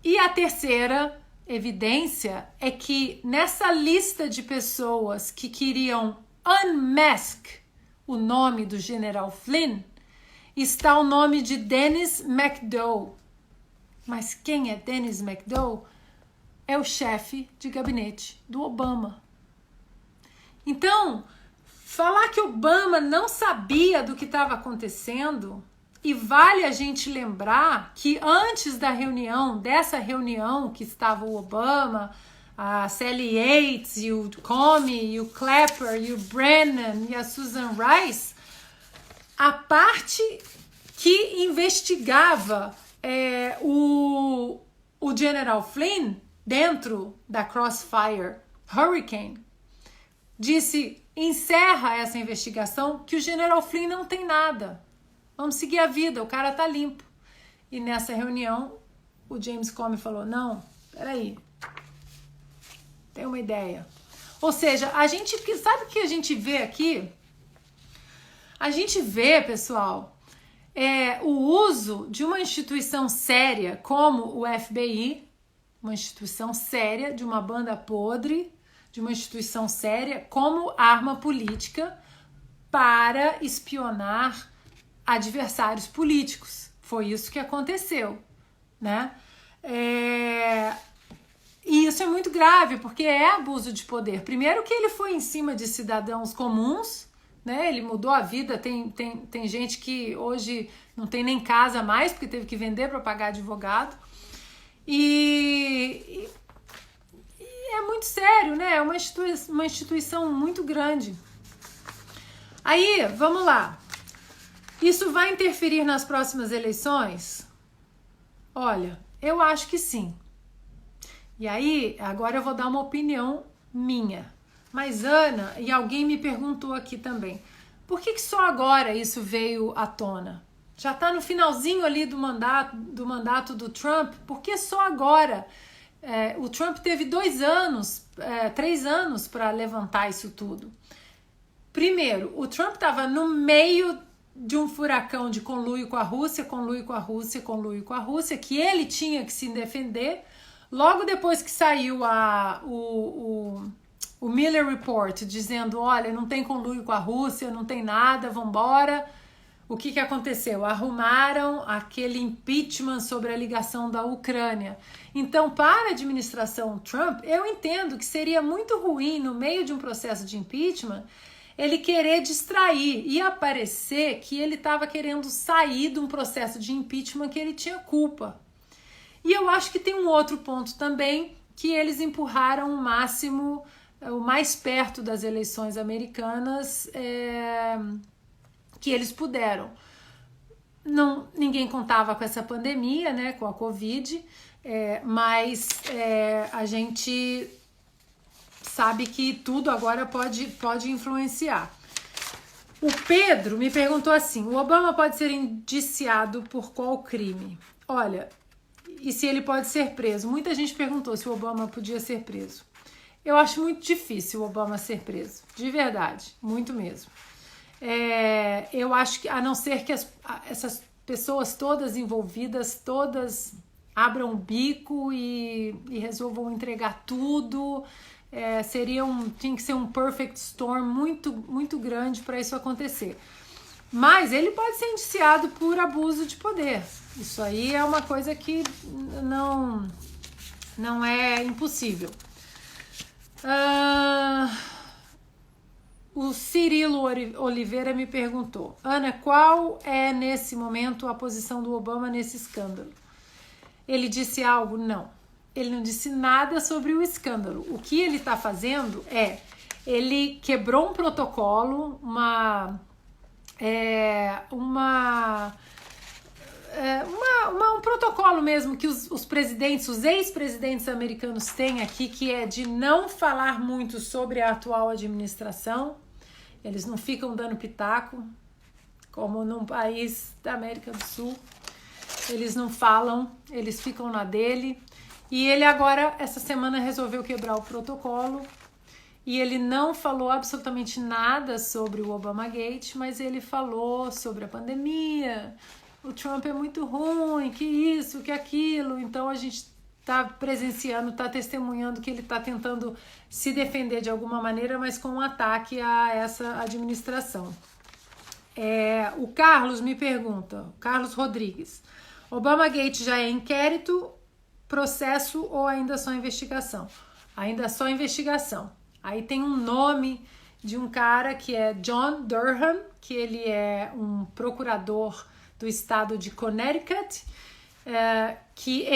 E a terceira evidência é que nessa lista de pessoas que queriam unmask o nome do General Flynn, está o nome de Dennis McDowell. Mas quem é Dennis McDowell? É o chefe de gabinete do Obama. Então, falar que Obama não sabia do que estava acontecendo, e vale a gente lembrar que antes da reunião, dessa reunião que estava o Obama, a Sally Yates, e o Comey, e o Clapper, e o Brennan, e a Susan Rice, a parte que investigava o General Flynn dentro da Crossfire Hurricane, disse: encerra essa investigação, que o General Flynn não tem nada. Vamos seguir a vida, o cara tá limpo. E nessa reunião, o James Comey falou: não, peraí, tem uma ideia. Ou seja, a gente, sabe o que a gente vê aqui? A gente vê, pessoal, o uso de uma instituição séria como o FBI, uma instituição séria, de uma banda podre, de uma instituição séria como arma política para espionar adversários políticos. Foi isso que aconteceu, né? E isso é muito grave, porque é abuso de poder. Primeiro que ele foi em cima de cidadãos comuns, né? Ele mudou a vida. Tem gente que hoje não tem nem casa mais, porque teve que vender para pagar advogado. E é muito sério, né? É uma instituição muito grande. Aí, vamos lá. Isso vai interferir nas próximas eleições? Olha, eu acho que sim. E aí, agora eu vou dar uma opinião minha. Mas, Ana, e alguém me perguntou aqui também, por que só agora isso veio à tona? Já está no finalzinho ali do mandato do Trump, por que só agora? O Trump teve 3 anos para levantar isso tudo. Primeiro, o Trump estava no meio de um furacão de conluio com a Rússia, que ele tinha que se defender. Logo depois que saiu o Mueller Report dizendo, olha, não tem conluio com a Rússia, não tem nada, vambora. O que aconteceu? Arrumaram aquele impeachment sobre a ligação da Ucrânia. Então, para a administração Trump, eu entendo que seria muito ruim, no meio de um processo de impeachment, ele querer distrair e aparecer que ele estava querendo sair de um processo de impeachment que ele tinha culpa. E eu acho que tem um outro ponto também, que eles empurraram o máximo, o mais perto das eleições americanas que eles puderam. Ninguém contava com essa pandemia, né, com a Covid, mas a gente sabe que tudo agora pode influenciar. O Pedro me perguntou assim, o Obama pode ser indiciado por qual crime? Olha, e se ele pode ser preso? Muita gente perguntou se o Obama podia ser preso. Eu acho muito difícil o Obama ser preso, de verdade, muito mesmo. Eu acho que, a não ser que essas pessoas todas envolvidas, todas abram o bico e resolvam entregar tudo, tinha que ser um perfect storm muito, muito grande para isso acontecer. Mas ele pode ser indiciado por abuso de poder. Isso aí é uma coisa que não é impossível. O Cirilo Oliveira me perguntou, Ana, qual é nesse momento a posição do Obama nesse escândalo? Ele disse algo? Não. Ele não disse nada sobre o escândalo. O que ele está fazendo ele quebrou um protocolo, um protocolo mesmo que os ex-presidentes americanos têm aqui, que é de não falar muito sobre a atual administração. Eles não ficam dando pitaco, como num país da América do Sul. Eles não falam, eles ficam na dele. E ele agora, essa semana, resolveu quebrar o protocolo. E ele não falou absolutamente nada sobre o Obamagate, mas ele falou sobre a pandemia. O Trump é muito ruim, que isso, que aquilo. Então a gente está presenciando, está testemunhando que ele está tentando se defender de alguma maneira, mas com um ataque a essa administração. O Carlos me pergunta, Carlos Rodrigues, Obamagate já é inquérito, processo ou ainda só investigação? Ainda só investigação. Aí tem um nome de um cara que é John Durham, que ele é um procurador do estado de Connecticut, que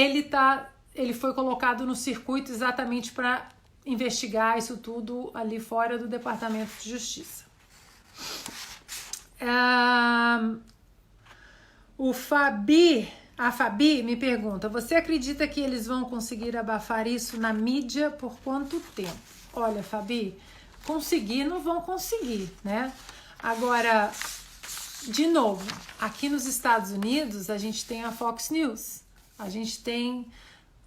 ele foi colocado no circuito exatamente para investigar isso tudo ali fora do Departamento de Justiça. A Fabi me pergunta, você acredita que eles vão conseguir abafar isso na mídia por quanto tempo? Olha, Fabi, conseguir não vão conseguir, né? Agora, de novo, aqui nos Estados Unidos a gente tem a Fox News, a gente tem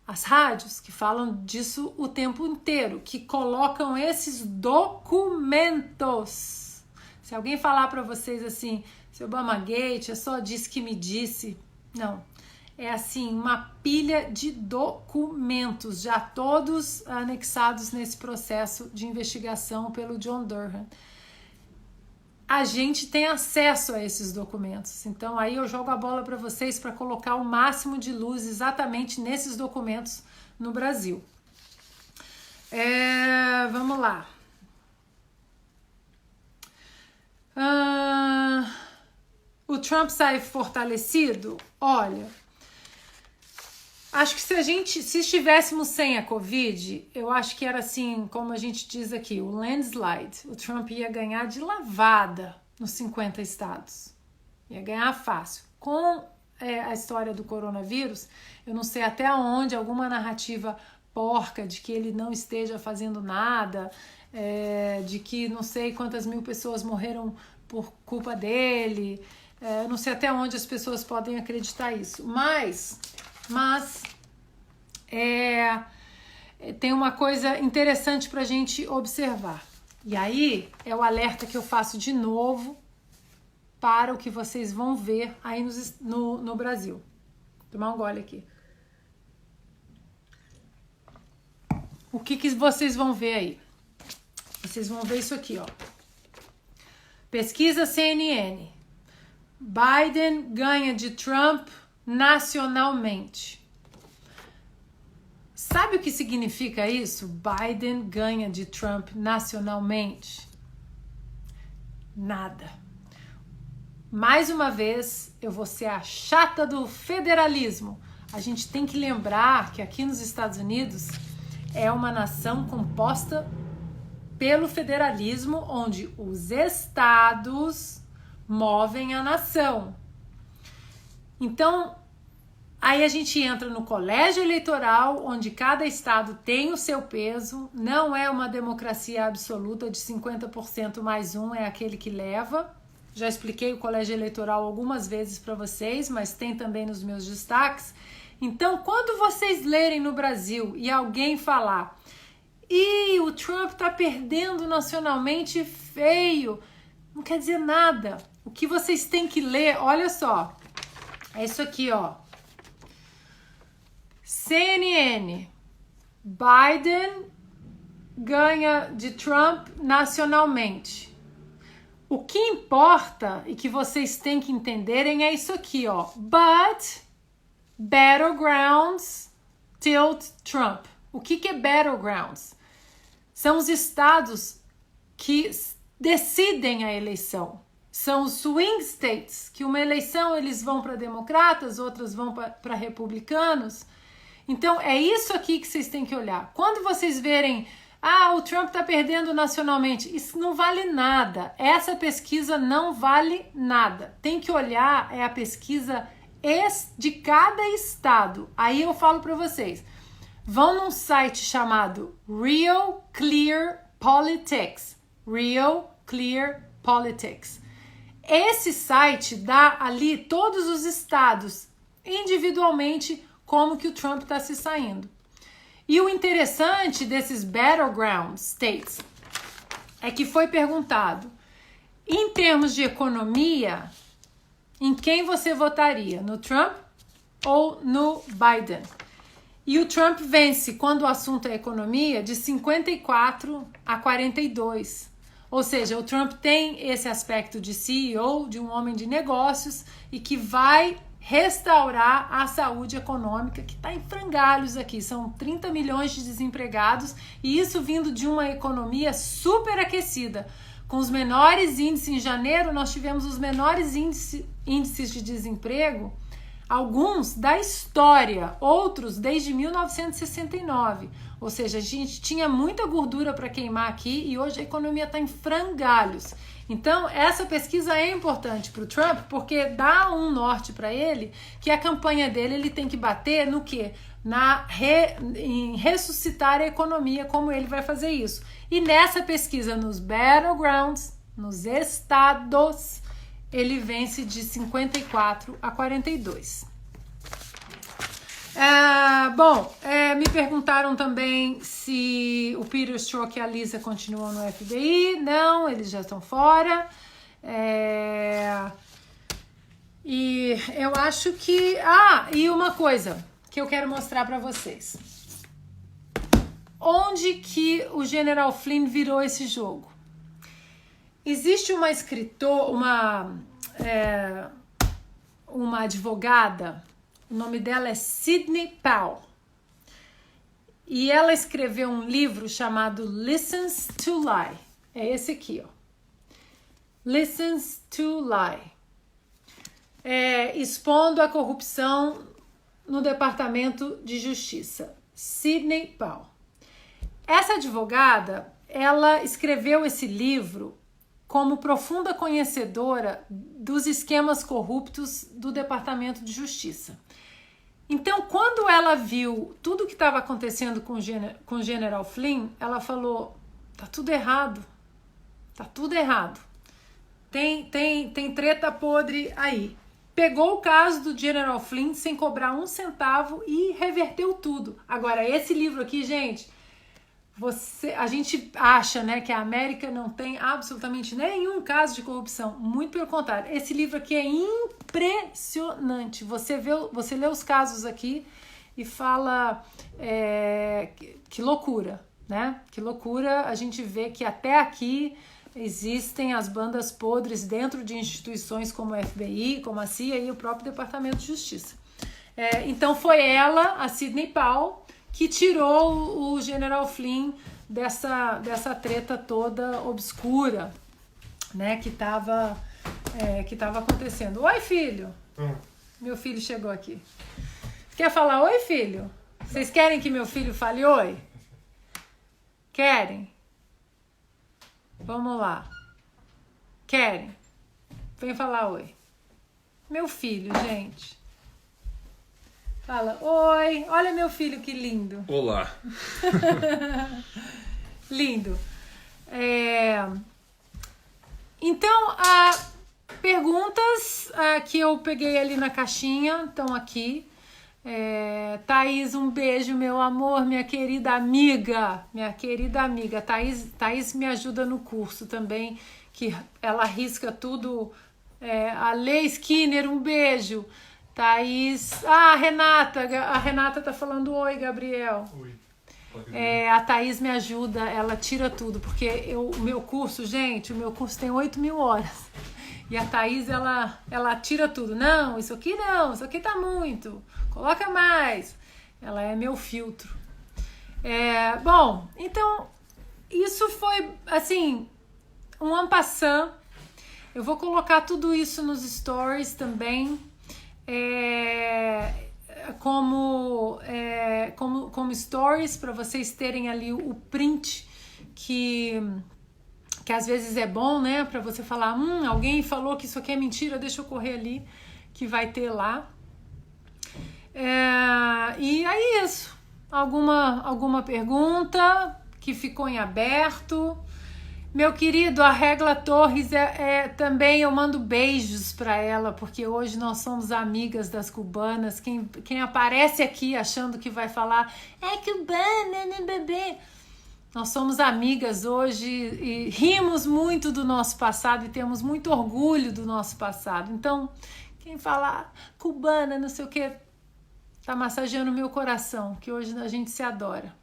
as rádios que falam disso o tempo inteiro, que colocam esses documentos. Se alguém falar para vocês assim, se Obamagate é só disse que me disse, não. É assim, uma pilha de documentos, já todos anexados nesse processo de investigação pelo John Durham. A gente tem acesso a esses documentos, então aí eu jogo a bola para vocês para colocar o máximo de luz exatamente nesses documentos no Brasil. Vamos lá. O Trump sai fortalecido? Olha, acho que se estivéssemos sem a Covid, eu acho que era assim, como a gente diz aqui, o landslide. O Trump ia ganhar de lavada nos 50 estados. Ia ganhar fácil. Com a história do coronavírus, eu não sei até onde alguma narrativa porca de que ele não esteja fazendo nada, de que não sei quantas mil pessoas morreram por culpa dele. Eu não sei até onde as pessoas podem acreditar isso. Mas tem uma coisa interessante para a gente observar. E aí é o alerta que eu faço de novo para o que vocês vão ver aí no Brasil. Vou tomar um gole aqui. O que vocês vão ver aí? Vocês vão ver isso aqui, ó. Pesquisa CNN. Biden ganha de Trump nacionalmente. Sabe o que significa isso? Biden ganha de Trump nacionalmente? Nada. Mais uma vez, eu vou ser a chata do federalismo. A gente tem que lembrar que aqui nos Estados Unidos é uma nação composta pelo federalismo, onde os estados movem a nação. Então, aí a gente entra no colégio eleitoral, onde cada estado tem o seu peso, não é uma democracia absoluta de 50% mais um, é aquele que leva. Já expliquei o colégio eleitoral algumas vezes para vocês, mas tem também nos meus destaques. Então, quando vocês lerem no Brasil e alguém falar o Trump tá perdendo nacionalmente feio, não quer dizer nada. O que vocês têm que ler, olha só, é isso aqui, ó. CNN, Biden ganha de Trump nacionalmente. O que importa e que vocês têm que entenderem é isso aqui, ó. But battlegrounds tilt Trump. O que é battlegrounds? São os estados que decidem a eleição. São os swing states, que uma eleição eles vão para democratas, outras vão para republicanos. Então, é isso aqui que vocês têm que olhar. Quando vocês verem, o Trump está perdendo nacionalmente, isso não vale nada. Essa pesquisa não vale nada. Tem que olhar a pesquisa de cada estado. Aí eu falo para vocês, vão num site chamado Real Clear Politics. Real Clear Politics. Esse site dá ali todos os estados, individualmente, como que o Trump está se saindo. E o interessante desses battleground states é que foi perguntado, em termos de economia, em quem você votaria? No Trump ou no Biden? E o Trump vence, quando o assunto é economia, de 54 a 42. Ou seja, o Trump tem esse aspecto de CEO, de um homem de negócios, e que vai restaurar a saúde econômica, que está em frangalhos aqui. São 30 milhões de desempregados, e isso vindo de uma economia superaquecida. Com os menores índices em janeiro, nós tivemos os menores índices de desemprego, alguns da história, outros desde 1969. Ou seja, a gente tinha muita gordura para queimar aqui e hoje a economia está em frangalhos. Então, essa pesquisa é importante para o Trump, porque dá um norte para ele, que a campanha dele ele tem que bater no quê? Em ressuscitar a economia, como ele vai fazer isso. E nessa pesquisa, nos battlegrounds, nos estados, ele vence de 54-42. Me perguntaram também se o Peter Strzok e a Lisa continuam no FBI. Não, eles já estão fora. E eu acho que... e uma coisa que eu quero mostrar para vocês. Onde que o General Flynn virou esse jogo? Existe uma escritora, uma advogada, o nome dela é Sidney Powell. E ela escreveu um livro chamado Listens to Lie. É esse aqui, ó. Listens to Lie. Expondo a corrupção no Departamento de Justiça. Sidney Powell. Essa advogada, ela escreveu esse livro como profunda conhecedora dos esquemas corruptos do Departamento de Justiça. Então, quando ela viu tudo o que estava acontecendo com o General Flynn, ela falou, tá tudo errado, tem treta podre aí. Pegou o caso do General Flynn sem cobrar um centavo e reverteu tudo. Agora, esse livro aqui, gente, a gente acha, né, que a América não tem absolutamente nenhum caso de corrupção. Muito pelo contrário. Esse livro aqui é impressionante. Você lê os casos aqui e fala que loucura, né? Que loucura a gente vê que até aqui existem as bandas podres dentro de instituições como a FBI, como a CIA e o próprio Departamento de Justiça. Então foi ela, a Sidney Powell, que tirou o General Flynn dessa treta toda obscura, né, que estava acontecendo. Oi, filho! Meu filho chegou aqui. Quer falar oi, filho? Vocês querem que meu filho fale oi? Querem? Vamos lá. Querem? Vem falar oi. Meu filho, gente. Fala, oi, olha meu filho que lindo. Olá. Lindo. Então, perguntas que eu peguei ali na caixinha estão aqui. Thaís, um beijo, meu amor, minha querida amiga. Thaís me ajuda no curso também, que ela risca tudo. A Lê Skinner, um beijo. Thaís... a Renata tá falando oi, Gabriel. Oi. A Thaís me ajuda, ela tira tudo, porque o meu curso tem 8.000 horas. E a Thaís, ela tira tudo. Não, isso aqui tá muito. Coloca mais. Ela é meu filtro. Bom, então, isso foi, assim, um en passant. Eu vou colocar tudo isso nos stories também. Como stories, para vocês terem ali o print que às vezes é bom, né, para você falar, alguém falou que isso aqui é mentira, deixa eu correr ali, que vai ter lá. E aí isso, alguma pergunta que ficou em aberto? Meu querido, a Regla Torres também eu mando beijos para ela, porque hoje nós somos amigas das cubanas. Quem aparece aqui achando que vai falar cubana, né, bebê? Nós somos amigas hoje e rimos muito do nosso passado e temos muito orgulho do nosso passado. Então, quem falar cubana, não sei o que, tá massageando meu coração, que hoje a gente se adora.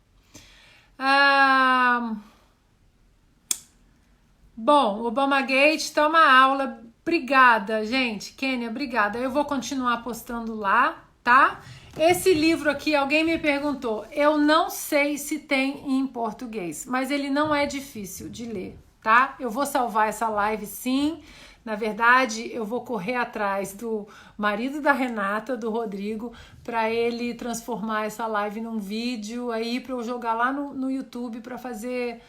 Bom, Obamagate tá uma aula. Obrigada, gente. Kênia, obrigada. Eu vou continuar postando lá, tá? Esse livro aqui, alguém me perguntou. Eu não sei se tem em português, mas ele não é difícil de ler, tá? Eu vou salvar essa live, sim. Na verdade, eu vou correr atrás do marido da Renata, do Rodrigo, para ele transformar essa live num vídeo aí para eu jogar lá no YouTube para fazer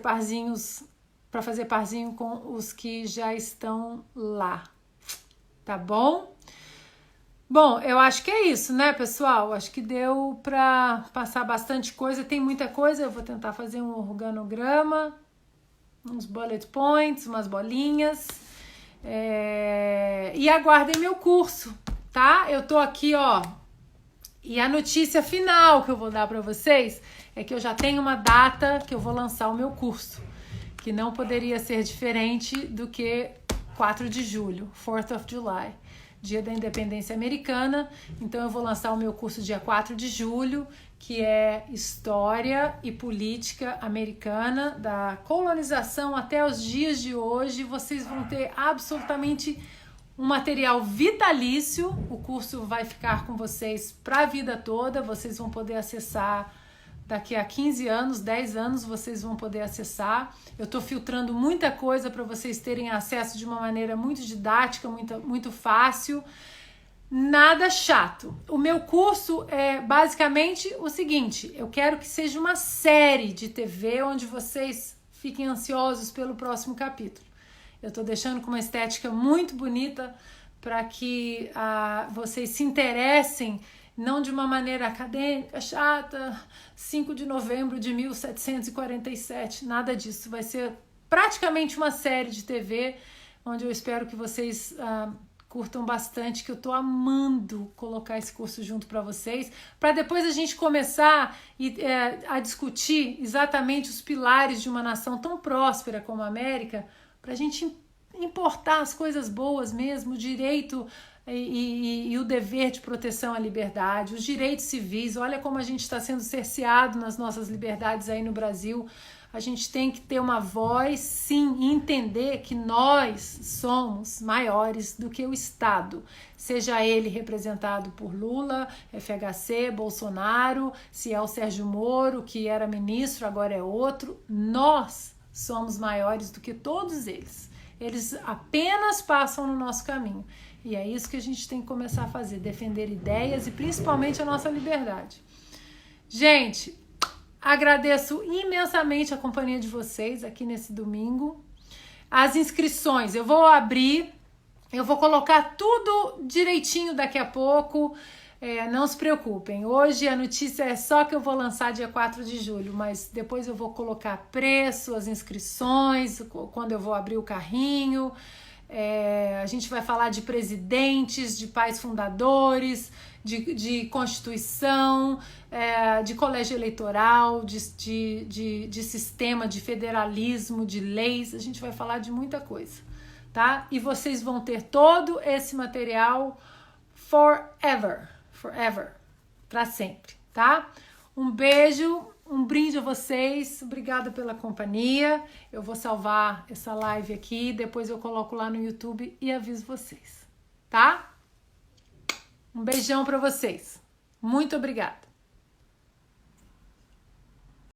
parzinhos para fazer parzinho com os que já estão lá. Tá bom? Bom, eu acho que é isso, né, pessoal? Acho que deu para passar bastante coisa. Tem muita coisa, eu vou tentar fazer um organograma, uns bullet points, umas bolinhas. E aguardem meu curso, tá? Eu tô aqui, ó. E a notícia final que eu vou dar para vocês é que eu já tenho uma data que eu vou lançar o meu curso, que não poderia ser diferente do que 4 de julho, 4th of July, dia da independência americana. Então eu vou lançar o meu curso dia 4 de julho, que é História e Política Americana, da colonização até os dias de hoje. Vocês vão ter absolutamente um material vitalício. O curso vai ficar com vocês para a vida toda. Vocês vão poder acessar daqui a 15 anos, 10 anos, vocês vão poder acessar. Eu estou filtrando muita coisa para vocês terem acesso de uma maneira muito didática, muito fácil. Nada chato. O meu curso é basicamente o seguinte: eu quero que seja uma série de TV onde vocês fiquem ansiosos pelo próximo capítulo. Eu estou deixando com uma estética muito bonita para que vocês se interessem, não de uma maneira acadêmica, chata, 5 de novembro de 1747, nada disso. Vai ser praticamente uma série de TV, onde eu espero que vocês curtam bastante, que eu tô amando colocar esse curso junto para vocês, para depois a gente começar a discutir exatamente os pilares de uma nação tão próspera como a América, para a gente importar as coisas boas mesmo, o direito e o dever de proteção à liberdade, os direitos civis. Olha como a gente está sendo cerceado nas nossas liberdades aí no Brasil. A gente tem que ter uma voz, sim, e entender que nós somos maiores do que o Estado, seja ele representado por Lula, FHC, Bolsonaro, se é o Sérgio Moro, que era ministro, agora é outro. Nós somos maiores do que todos eles. Eles apenas passam no nosso caminho. E é isso que a gente tem que começar a fazer, defender ideias e principalmente a nossa liberdade. Gente, agradeço imensamente a companhia de vocês aqui nesse domingo. As inscrições, eu vou abrir, eu vou colocar tudo direitinho daqui a pouco. Não se preocupem, hoje a notícia é só que eu vou lançar dia 4 de julho, mas depois eu vou colocar preço, as inscrições, quando eu vou abrir o carrinho. A gente vai falar de presidentes, de pais fundadores, de Constituição, de colégio eleitoral, de sistema, de federalismo, de leis. A gente vai falar de muita coisa, tá? E vocês vão ter todo esse material forever, para sempre, tá? Um beijo, um brinde a vocês, obrigada pela companhia. Eu vou salvar essa live aqui, depois eu coloco lá no YouTube e aviso vocês, tá? Um beijão para vocês. Muito obrigada.